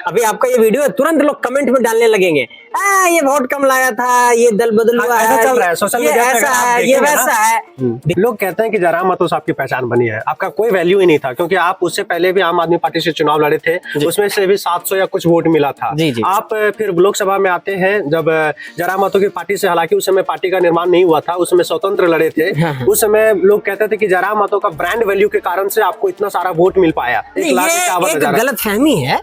अभी आपका ये वीडियो है, तुरंत लोग कमेंट में डालने लगेंगे, ये वोट कम लाया था, ये दल बदल हुआ है, ऐसा चल रहा है सोशल मीडिया पे, ऐसा है, ये वैसा है। लोग कहते हैं कि जयराम मातोस आपकी पहचान बनी है, आपका कोई वैल्यू ही नहीं था, क्योंकि आप उससे पहले भी आम आदमी पार्टी से चुनाव लड़े थे, उसमें से भी 700 या कुछ वोट मिला था। जी। आप फिर लोकसभा में आते हैं, जब जयराम मातो की पार्टी से, हालांकि उस समय पार्टी का निर्माण नहीं हुआ था, उस समय स्वतंत्र लड़े थे। उस समय लोग कहते थे कि जयराम मातो का ब्रांड वैल्यू के कारण से आपको इतना सारा वोट मिल पाया। ये गलत फहमी है।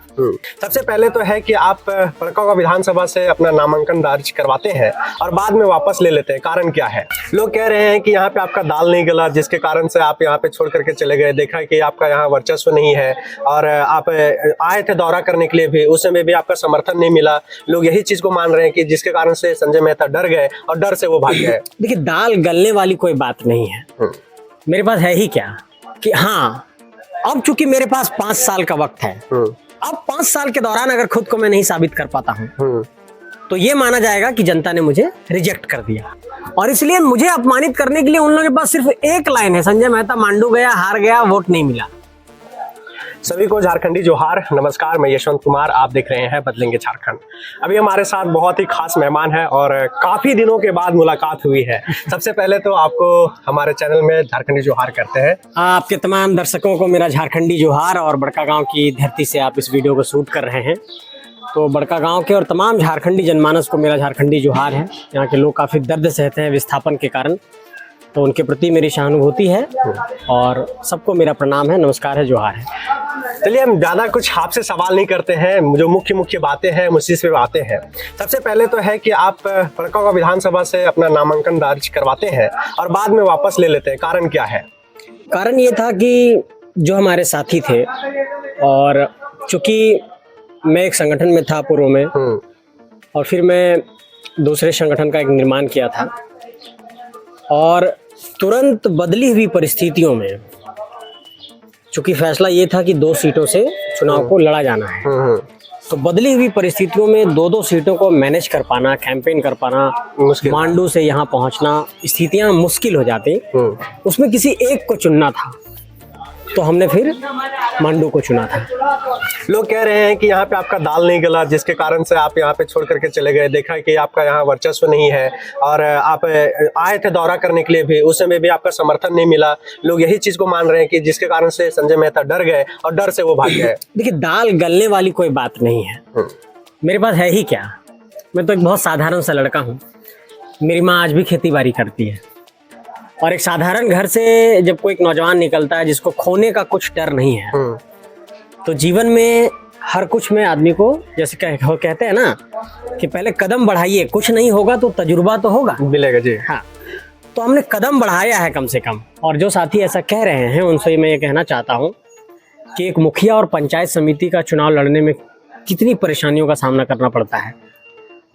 सबसे पहले तो है कि आप बड़कागांव विधानसभा से अपना नामांकन दर्ज करवाते हैं और बाद में वापस ले लेते हैं, कारण क्या है? लोग कह रहे हैं कि यहाँ पे आपका दाल नहीं गला, जिसके कारण से आप यहाँ पे छोड़ करके चले गए, देखा कि आपका यहाँ वर्चस्व नहीं है, और आप आए थे दौरा करने के लिए भी, उस समय भी आपका समर्थन नहीं मिला। लोग यही चीज को मान रहे हैं कि जिसके कारण से संजय मेहता डर गए और डर से वो भाग गए। देखिए, दाल गलने वाली कोई बात नहीं है। मेरे पास है ही क्या कि हाँ, अब चूंकि मेरे पास 5 साल का वक्त है, अब 5 साल के दौरान अगर खुद को मैं नहीं साबित कर पाता हूँ तो ये माना जाएगा कि जनता ने मुझे रिजेक्ट कर दिया, और इसलिए मुझे अपमानित करने के लिए उन लोगों के पास सिर्फ एक लाइन है, संजय मेहता मांडू गया, हार गया, वोट नहीं मिला। सभी को झारखंडी जोहार, नमस्कार। मैं यशवंत कुमार, आप देख रहे हैं बदलेंगे झारखंड। अभी हमारे साथ बहुत ही खास मेहमान है और काफी दिनों के बाद मुलाकात हुई है। सबसे पहले तो आपको हमारे चैनल में झारखंडी जोहार करते हैं। आपके तमाम दर्शकों को मेरा झारखंडी जोहार, और बड़कागांव की धरती से आप इस वीडियो को शूट कर रहे हैं, तो बड़कागांव के और तमाम झारखंडी जनमानस को मेरा झारखंडी जोहार है। यहाँ के लोग काफ़ी दर्द सहते हैं विस्थापन के कारण, तो उनके प्रति मेरी सहानुभूति है, और सबको मेरा प्रणाम है, नमस्कार है, जोहार है। चलिए, हम ज़्यादा कुछ आपसे सवाल नहीं करते हैं, जो मुख्य मुख्य बातें हैं उसी से आते हैं। सबसे पहले तो है कि आप बड़कागांव विधानसभा से अपना नामांकन दर्ज करवाते हैं और बाद में वापस ले लेते हैं, कारण क्या है? कारण ये था कि जो हमारे साथी थे, और चूँकि मैं एक संगठन में था पूर्व में, और फिर मैं दूसरे संगठन का एक निर्माण किया था, और तुरंत बदली हुई परिस्थितियों में चूंकि फैसला ये था कि 2 सीटों से चुनाव को लड़ा जाना है, तो बदली हुई परिस्थितियों में 2-2 सीटों को मैनेज कर पाना, कैंपेन कर पाना, मांडू से यहाँ पहुँचना, स्थितियाँ मुश्किल हो जाती। उसमें किसी एक को चुनना था, तो हमने फिर मांडू को चुना था। लोग कह रहे हैं कि यहाँ पे आपका दाल नहीं गला, जिसके कारण से आप यहाँ पे छोड़ करके चले गए, देखा कि आपका यहाँ वर्चस्व नहीं है, और आप आए थे दौरा करने के लिए भी, उस समय भी आपका समर्थन नहीं मिला। लोग यही चीज को मान रहे हैं कि जिसके कारण से संजय मेहता डर गए और डर से वो भाग गए। देखिए, दाल गलने वाली कोई बात नहीं है। मेरे पास है ही क्या, मैं तो एक बहुत साधारण सा लड़का हूँ। मेरी माँ आज भी खेती बाड़ी करती है, और एक साधारण घर से जब कोई एक नौजवान निकलता है जिसको खोने का कुछ डर नहीं है, तो जीवन में हर कुछ में आदमी को, जैसे कहते हैं ना कि पहले कदम बढ़ाइए, कुछ नहीं होगा तो तजुर्बा तो होगा, मिलेगा जी। हाँ, तो हमने कदम बढ़ाया है कम से कम। और जो साथी ऐसा कह रहे हैं उनसे मैं ये कहना चाहता हूँ कि एक मुखिया और पंचायत समिति का चुनाव लड़ने में कितनी परेशानियों का सामना करना पड़ता है,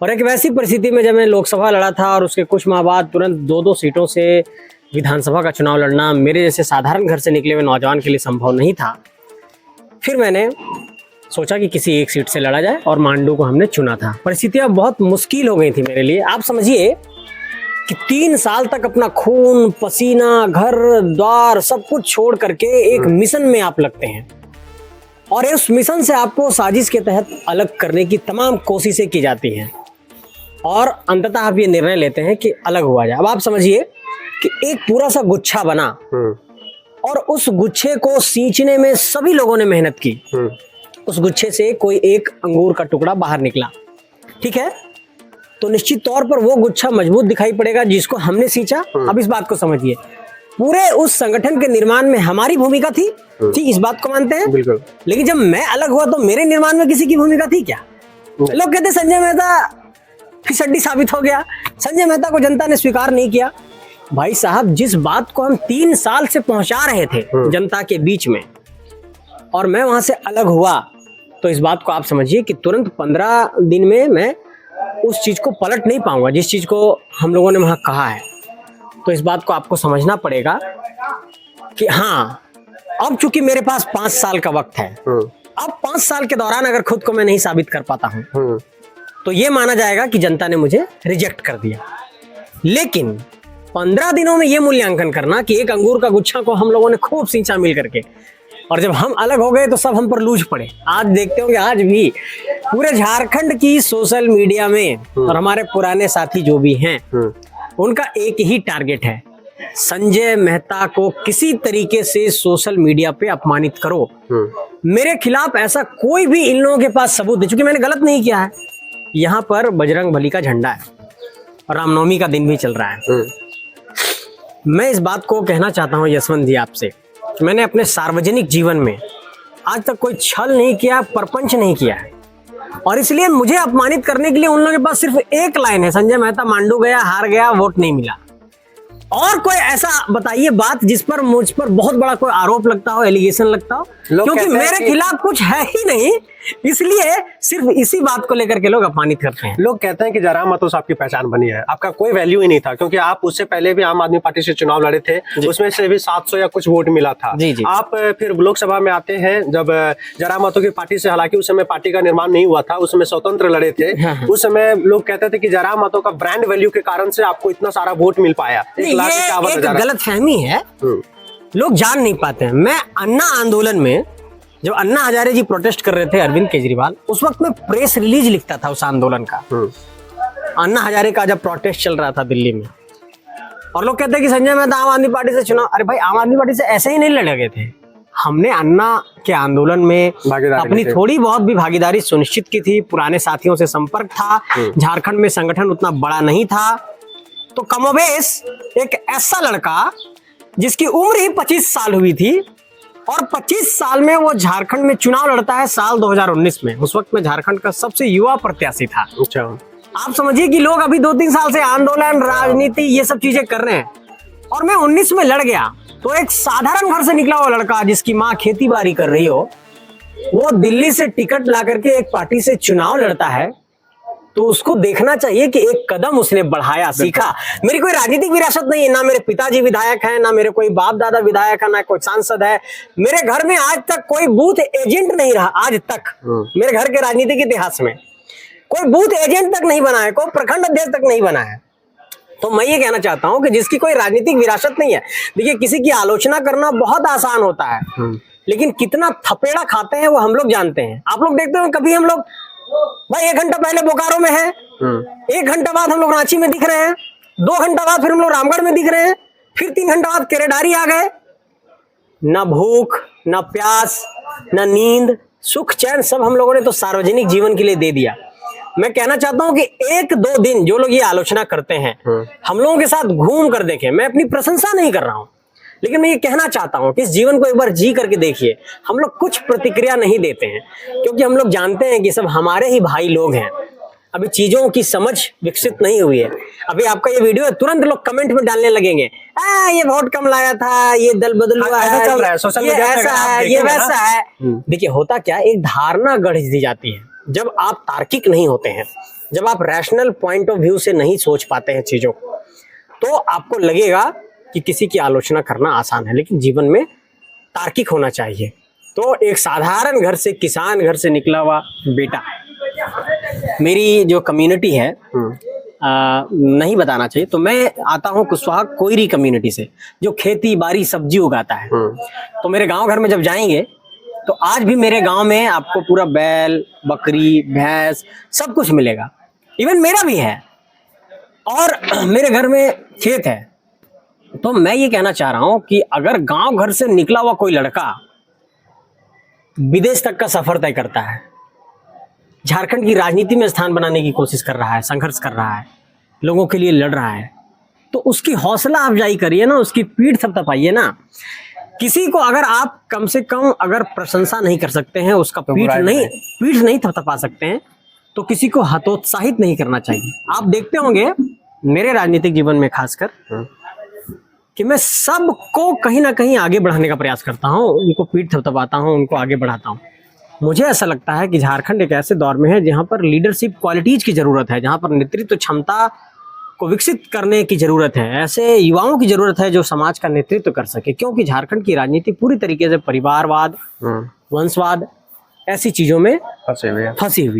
और एक वैसी परिस्थिति में जब मैं लोकसभा लड़ा था और उसके कुछ माह बाद तुरंत 2-2 सीटों से विधानसभा का चुनाव लड़ना मेरे जैसे साधारण घर से निकले हुए नौजवान के लिए संभव नहीं था। फिर मैंने सोचा कि किसी एक सीट से लड़ा जाए, और मांडू को हमने चुना था। परिस्थितियां बहुत मुश्किल हो गई थी मेरे लिए। आप समझिए कि 3 साल तक अपना खून पसीना, घर द्वार सब कुछ छोड़ करके एक मिशन में आप लगते हैं, और उस मिशन से आपको साजिश के तहत अलग करने की तमाम कोशिशें की जाती हैं, और अंततः आप ये निर्णय लेते हैं कि अलग हुआ जाए। अब आप समझिए कि एक पूरा सा गुच्छा बना, और उस गुच्छे को सींचने में सभी लोगों ने मेहनत की। उस गुच्छे से कोई एक अंगूर का टुकड़ा बाहर निकला, ठीक है, तो निश्चित तौर पर वो गुच्छा मजबूत दिखाई पड़ेगा जिसको हमने सींचा। अब इस बात को समझिए, पूरे उस संगठन के निर्माण में हमारी भूमिका थी, ठीक, इस बात को मानते हैं बिल्कुल। लेकिन जब मैं अलग हुआ तो मेरे निर्माण में किसी की भूमिका थी क्या? लोग कहते संजय मेहता फिसड्डी साबित हो गया, संजय मेहता को जनता ने स्वीकार नहीं किया। भाई साहब, जिस बात को हम 3 साल से पहुंचा रहे थे जनता के बीच में, और मैं वहां से अलग हुआ, तो इस बात को आप समझिए कि तुरंत 15 दिन में मैं उस चीज को पलट नहीं पाऊंगा जिस चीज को हम लोगों ने वहां कहा है। तो इस बात को आपको समझना पड़ेगा कि हाँ, अब चूंकि मेरे पास 5 साल का वक्त है, अब 5 साल के दौरान अगर खुद को मैं नहीं साबित कर पाता हूं तो ये माना जाएगा कि जनता ने मुझे रिजेक्ट कर दिया। लेकिन 15 दिनों में ये मूल्यांकन करना कि एक अंगूर का गुच्छा को हम लोगों ने खूब सींचा मिल करके, और जब हम अलग हो गए तो सब हम पर लूज पड़े। आज देखते हो कि आज भी पूरे झारखंड की सोशल मीडिया में और हमारे पुराने साथी जो भी हैं उनका एक ही टारगेट है, संजय मेहता को किसी तरीके से सोशल मीडिया पे अपमानित करो। मेरे खिलाफ ऐसा कोई भी इन लोगों के पास सबूत नहीं, चूंकि मैंने गलत नहीं किया है। यहाँ पर बजरंग बली का झंडा है और रामनवमी का दिन भी चल रहा है। मैं इस बात को कहना चाहता हूँ यशवंत जी आपसे, मैंने अपने सार्वजनिक जीवन में आज तक कोई छल नहीं किया, परपंच नहीं किया है, और इसलिए मुझे अपमानित करने के लिए उन लोगों के पास सिर्फ एक लाइन है, संजय मेहता मांडू गया, हार गया, वोट नहीं मिला। और कोई ऐसा बताइए बात जिस पर मुझ पर बहुत बड़ा कोई आरोप लगता हो, एलिगेशन लगता हो, क्योंकि मेरे खिलाफ कुछ है ही नहीं, इसलिए सिर्फ इसी बात को लेकर के लोग अपमानित करते हैं। लोग कहते हैं कि जयराम महतो से आपकी पहचान बनी है, आपका कोई वैल्यू ही नहीं था, क्योंकि आप उससे पहले भी आम आदमी पार्टी से चुनाव लड़े थे, उसमें से भी 700 या कुछ वोट मिला था। जी। आप फिर लोकसभा में आते हैं जब जयराम महतो की पार्टी से, हालांकि उस समय पार्टी का निर्माण नहीं हुआ था, उस समय स्वतंत्र लड़े थे। उस समय लोग कहते थे कि जयराम महतो का ब्रांड वैल्यू के कारण से आपको इतना सारा वोट मिल पाया। ये एक गलतफहमी है, लोग जान नहीं पाते हैं। मैं अन्ना आंदोलन में जब अन्ना हजारे जी प्रोटेस्ट कर रहे थे, अरविंद केजरीवाल, उस वक्त मैं प्रेस रिलीज लिखता था उस आंदोलन का। अन्ना हजारे का जब प्रोटेस्ट चल रहा था दिल्ली में, और लोग कहते हैं कि संजय मेहता आम आदमी पार्टी से चुनाव, अरे भाई आम आदमी पार्टी से ऐसे ही नहीं लड़े गए थे, हमने अन्ना के आंदोलन में अपनी थोड़ी बहुत भी भागीदारी सुनिश्चित की थी, पुराने साथियों से संपर्क था, झारखंड में संगठन उतना बड़ा नहीं था, तो कमोबेश एक ऐसा लड़का जिसकी उम्र ही 25 साल हुई थी और 25 साल में वो झारखंड में चुनाव लड़ता है साल 2019 में। उस वक्त में झारखंड का सबसे युवा प्रत्याशी था। अच्छा, आप समझिए कि लोग अभी 2-3 साल से आंदोलन, राजनीति, ये सब चीजें कर रहे हैं, और मैं 19 में लड़ गया। तो एक साधारण घर से निकला हुआ लड़का जिसकी माँ खेती बाड़ी कर रही हो, वो दिल्ली से टिकट ला करके एक पार्टी से चुनाव लड़ता है, तो उसको देखना चाहिए कि एक कदम उसने बढ़ाया, सीखा। मेरी कोई राजनीतिक विरासत नहीं है, ना मेरे पिताजी विधायक हैं, ना मेरे कोई बाप दादा विधायक है, ना कोई सांसद है। मेरे घर में आज तक कोई बूथ एजेंट नहीं रहा, आज तक मेरे घर के राजनीतिक इतिहास में कोई बूथ एजेंट तक नहीं बना है, कोई प्रखंड अध्यक्ष तक नहीं बना है। तो मैं ये कहना चाहता हूं कि जिसकी कोई राजनीतिक विरासत नहीं है, देखिए किसी की आलोचना करना बहुत आसान होता है, लेकिन कितना थपेड़ा खाते हैं वो हम लोग जानते हैं। आप लोग देखते हो कभी हम लोग भाई 1 घंटा पहले बोकारो में है, 1 घंटा बाद हम लोग रांची में दिख रहे हैं, 2 घंटा बाद फिर हम लोग रामगढ़ में दिख रहे हैं, फिर 3 घंटा बाद केरेडारी आ गए। ना भूख, ना प्यास, ना नींद, सुख चैन सब हम लोगों ने तो सार्वजनिक जीवन के लिए दे दिया। मैं कहना चाहता हूं कि 1-2 दिन जो लोग ये आलोचना करते हैं, हम लोगों के साथ घूम कर देखें। मैं अपनी प्रशंसा नहीं कर रहा हूं, लेकिन मैं ये कहना चाहता हूं कि इस जीवन को एक बार जी करके देखिए। हम लोग कुछ प्रतिक्रिया नहीं देते हैं क्योंकि हम लोग जानते हैं कि सब हमारे ही भाई लोग हैं, अभी चीजों की समझ विकसित नहीं हुई है। अभी आपका ये वीडियो है, तुरंत लोग कमेंट में डालने लगेंगे, ये वोट कम लाया था, ये दल बदल हुआ है, ये ऐसा है, ये वैसा है। देखिए होता क्या, एक धारणा गढ़ दी जाती है। जब आप तार्किक नहीं होते हैं, जब आप रैशनल पॉइंट ऑफ व्यू से नहीं सोच पाते हैं चीजों को, तो आपको लगेगा कि किसी की आलोचना करना आसान है, लेकिन जीवन में तार्किक होना चाहिए। तो एक साधारण घर से, किसान घर से निकला हुआ बेटा, मेरी जो कम्युनिटी है नहीं बताना चाहिए, तो मैं आता हूँ कुशवाहा कोयरी कम्युनिटी से, जो खेती बाड़ी सब्जी उगाता है। तो मेरे गांव घर में जब जाएंगे तो आज भी मेरे गांव में आपको पूरा बैल, बकरी, भैंस सब कुछ मिलेगा, इवन मेरा भी है, और मेरे घर में खेत है। तो मैं ये कहना चाह रहा हूं कि अगर गांव घर से निकला हुआ कोई लड़का विदेश तक का सफर तय करता है, झारखंड की राजनीति में स्थान बनाने की कोशिश कर रहा है, संघर्ष कर रहा है, लोगों के लिए लड़ रहा है, तो उसकी हौसला अफजाई करिए ना, उसकी पीठ थपथपाइए ना। किसी को अगर आप कम से कम अगर प्रशंसा नहीं कर सकते हैं, उसका पीठ नहीं थपथपा सकते हैं, तो किसी को हतोत्साहित नहीं करना चाहिए। आप देखते होंगे मेरे राजनीतिक जीवन में खासकर कि मैं सबको कहीं ना कहीं आगे बढ़ाने का प्रयास करता हूं, उनको पीठ थपथपाता हूं, उनको आगे बढ़ाता हूं। मुझे ऐसा लगता है कि झारखंड एक ऐसे दौर में है जहां पर लीडरशिप क्वालिटीज की जरूरत है, जहां पर नेतृत्व क्षमता को विकसित करने की जरूरत है, ऐसे युवाओं की जरूरत है जो समाज का नेतृत्व कर सके, क्योंकि झारखंड की राजनीति पूरी तरीके से परिवारवाद, वंशवाद, ऐसी चीजों में फंसी हुई है।